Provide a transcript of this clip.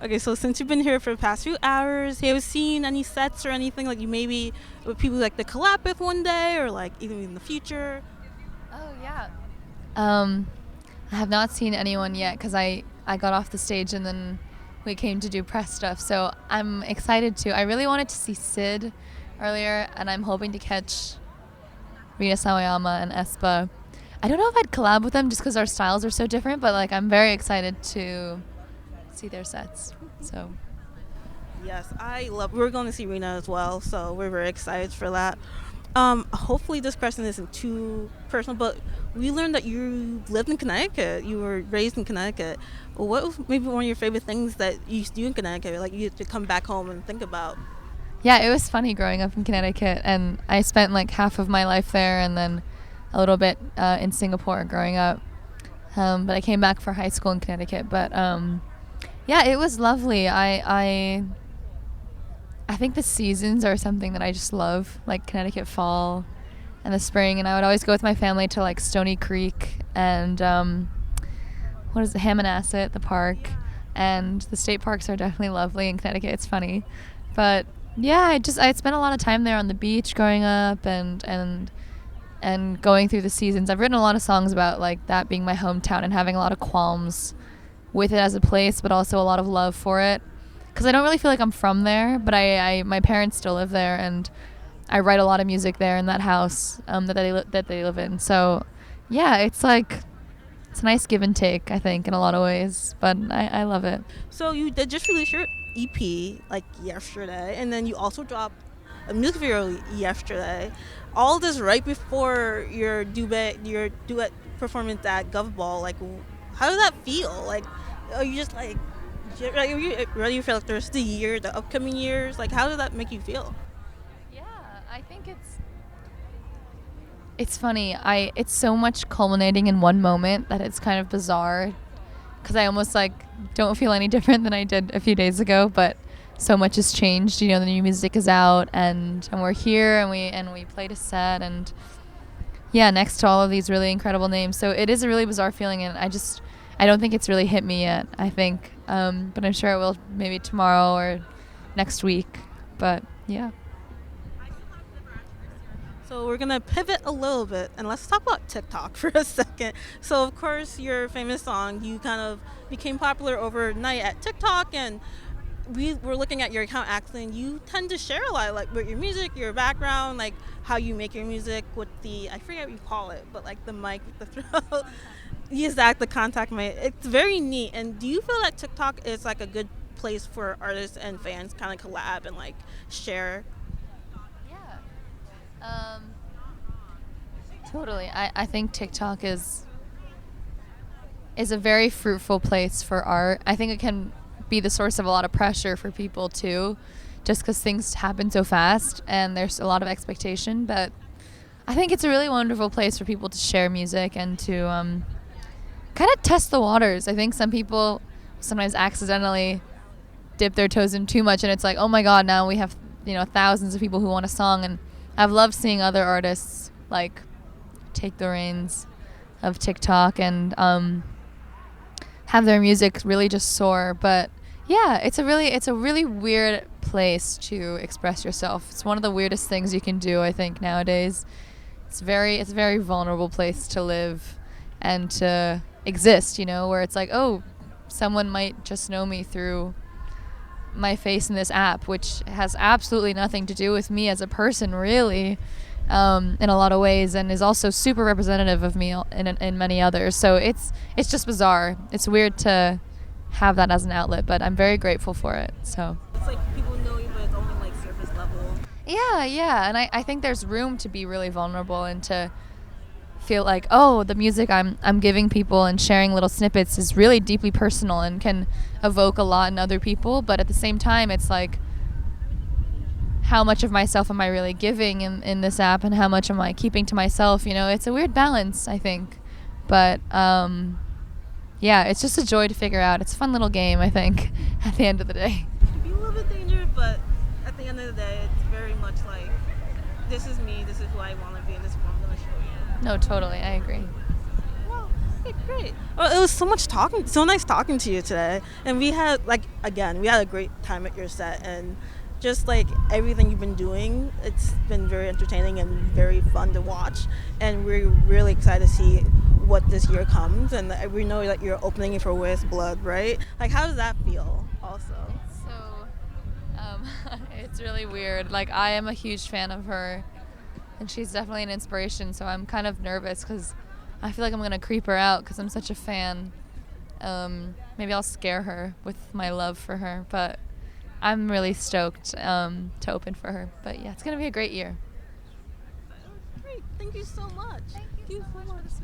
Okay, so since you've been here for the past few hours, have you seen any sets or anything like you maybe with people like to collab with one day or like even in the future? Oh yeah. Um, I have not seen anyone yet because I got off the stage and then we came to do press stuff. So I'm excited to. I really wanted to see Sid earlier, and I'm hoping to catch Rina Sawayama and Espa. I don't know if I'd collab with them just because our styles are so different, but like I'm very excited to see their sets. So Yes, I love. We're going to see Rena as well, so we're very excited for that. Hopefully this question isn't too personal, but we learned that you lived in Connecticut. You were raised in Connecticut. What was maybe one of your favorite things that you used to do in Connecticut? Like you used to come back home and think about. yeah, it was funny growing up in Connecticut, and I spent like half of my life there, and then a little bit in Singapore growing up. But I came back for high school in Connecticut. But yeah, it was lovely. I think the seasons are something that I just love, like Connecticut fall and the spring. And I would always go with my family to like Stony Creek and what is it, Hammonasset, the park. And the state parks are definitely lovely in Connecticut. It's funny, but yeah, I spent a lot of time there on the beach growing up and going through the seasons. I've written a lot of songs about like that being my hometown and having a lot of qualms with it as a place, but also a lot of love for it. Because I don't really feel like I'm from there, but my parents still live there, and I write a lot of music there in that house that they live in. So, yeah, it's like it's a nice give and take, I think, in a lot of ways. But I love it. So you did just release your EP like yesterday, and then you also dropped a music video yesterday. All this right before your duet performance at Gov Ball. Like, how does that feel? Like, are you just like, are you ready for like the rest of the year, the upcoming years? Like, how does that make you feel? Yeah, I think it's funny. It's so much culminating in one moment that it's kind of bizarre because I almost like don't feel any different than I did a few days ago, but so much has changed. You know, the new music is out, and we're here, and we played a set, and yeah, next to all of these really incredible names. So it is a really bizarre feeling, and I don't think it's really hit me yet. I think, but I'm sure it will maybe tomorrow or next week. But yeah. So we're gonna pivot a little bit and let's talk about TikTok for a second. So of course your famous song, you kind of became popular overnight at TikTok, and we were looking at your account actually, and you tend to share a lot like with your music, your background, like how you make your music with the, I forget what you call it, but like the mic, the throat. Use that, the contact mic. It's very neat. And do you feel that TikTok is like a good place for artists and fans kind of collab and like share? Yeah. Um, totally. I think TikTok is a very fruitful place for art. I think it can be the source of a lot of pressure for people too, just because things happen so fast and there's a lot of expectation. But I think it's a really wonderful place for people to share music and to kind of test the waters. I think some people sometimes accidentally dip their toes in too much, and it's like, oh my god, now we have thousands of people who want a song. And I've loved seeing other artists like take the reins of TikTok and have their music really just soar. But yeah, it's a really weird place to express yourself. It's one of the weirdest things you can do, I think, nowadays. It's a very vulnerable place to live and to exist, where it's like, oh, someone might just know me through my face in this app, which has absolutely nothing to do with me as a person, really, in a lot of ways, and is also super representative of me in many others. So it's just bizarre. It's weird to have that as an outlet, but I'm very grateful for it. So It's like people know you, but it's only like surface level. yeah, and I think there's room to be really vulnerable and to feel like, oh, the music I'm giving people and sharing little snippets is really deeply personal and can evoke a lot in other people. But at the same time, it's like, how much of myself am I really giving in this app, and how much am I keeping to myself? It's a weird balance, I think. But yeah, it's just a joy to figure out. It's a fun little game, I think, at the end of the day. It can be a little bit dangerous, but at the end of the day, it's very much like, this is me, this is who I want to be, and this is what I'm going to show you. No, totally, I agree. Well, Okay, great. Well, it was so nice talking to you today. And we had we had a great time at your set, and just like everything you've been doing, it's been very entertaining and very fun to watch. And we're really excited to see what this year comes. And we know that you're opening it for WHUS Blood, right? Like, how does that feel? Also. So, it's really weird. Like, I am a huge fan of her, and she's definitely an inspiration. So I'm kind of nervous because I feel like I'm gonna creep her out because I'm such a fan. Maybe I'll scare her with my love for her, but I'm really stoked to open for her. But yeah, it's gonna be a great year. Great. Thank you so much. Thank you so much for the